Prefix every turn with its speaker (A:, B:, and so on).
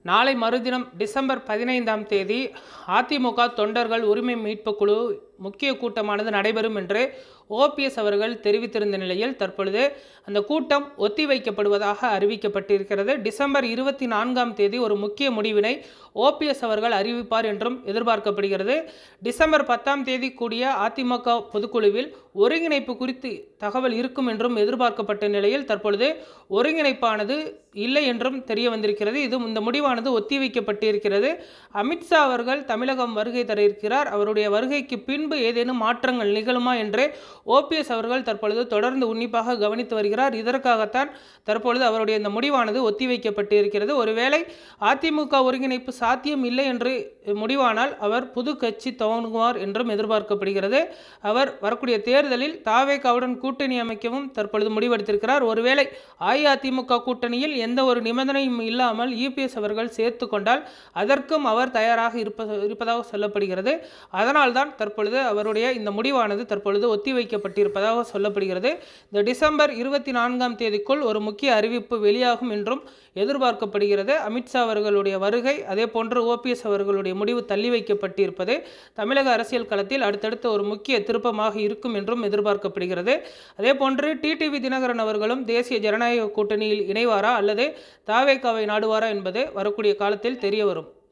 A: நாளை மறுதினம் டிசம்பர் 15ஆம் தேதி அதிமுக தொண்டர்கள் உரிமை மீட்பு குழு முக்கிய கூட்டமானது நடைபெறும் என்று ஓபிஎஸ் அவர்கள் தெரிவித்திருந்த நிலையில் தற்பொழுது அந்த கூட்டம் ஒத்திவைக்கப்படுவதாக அறிவிக்கப்பட்டிருக்கிறது. டிசம்பர் 24ஆம் தேதி ஒரு முக்கிய முடிவினை ஓபிஎஸ் அவர்கள் அறிவிப்பார் என்றும் எதிர்பார்க்கப்படுகிறது. டிசம்பர் 10ஆம் தேதி கூடிய அதிமுக பொதுக்குழுவில் ஒருங்கிணைப்பு குறித்து தகவல் இருக்கும் என்றும் எதிர்பார்க்கப்பட்ட நிலையில் தற்பொழுது ஒருங்கிணைப்பானது இல்லை என்றும் தெரிய வந்திருக்கிறது. இந்த முடிவானது ஒத்திவைக்கப்பட்டிருக்கிறது. அமித்ஷா அவர்கள் தமிழகம் வருகை தர இருக்கிறார். அவருடைய வருகைக்கு பின்பு ஏதேனும் மாற்றங்கள் நிகழுமா என்று ஓபிஎஸ் அவர்கள் தற்பொழுது தொடர்ந்து உன்னிப்பாக கவனித்து வருகிறார். இதற்காகத்தான் தற்பொழுது அவருடைய இந்த முடிவானது ஒத்திவைக்கப்பட்டிருக்கிறது. ஒருவேளை அதிமுக ஒருங்கிணைப்பு சாத்தியம் இல்லை என்று முடிவானால் அவர் புது கட்சி துவங்குவார் என்றும் எதிர்பார்க்கப்படுகிறது. அவர் வரக்கூடிய தேர்தலில் தாவேகாவுடன் கூட்டணி அமைக்கவும் தற்பொழுது முடிவெடுத்திருக்கிறார். ஒருவேளை அஇஅதிமுக கூட்டணியில் எந்த ஒரு நிபந்தனையும் இல்லாமல் இபிஎஸ் அவர்கள் சேர்த்து கொண்டால் அதற்கும் அவர் தயாராக இருப்பதாக சொல்லப்படுகிறது. அதனால்தான் தற்பொழுது அவருடைய இந்த முடிவானது தற்பொழுது ஒத்திவைக்கப்பட்டிருப்பதாக சொல்லப்படுகிறது. இந்த டிசம்பர் 24ஆம் தேதிக்குள் ஒரு முக்கிய அறிவிப்பு வெளியாகும் என்றும் எதிர்பார்க்கப்படுகிறது. அமித்ஷா அவர்களுடைய வருகை அதே போன்று ஓபிஎஸ் அவர்களுடைய முடிவு தள்ளி வைக்கப்பட்டிருப்பது தமிழக அரசியல் களத்தில் அடுத்தடுத்த ஒரு முக்கிய திருப்பமாக இருக்கும் என்றும் எதிர்பார்க்கப்படுகிறது. அதே போன்று டிடிவி தினகரன் அவர்களும் தேசிய ஜனநாயக கூட்டணியில் இணைவாரா அல்லது தாவேகாவை நாடுவாரா என்பது வரக்கூடிய காலத்தில் தெரிய வரும்.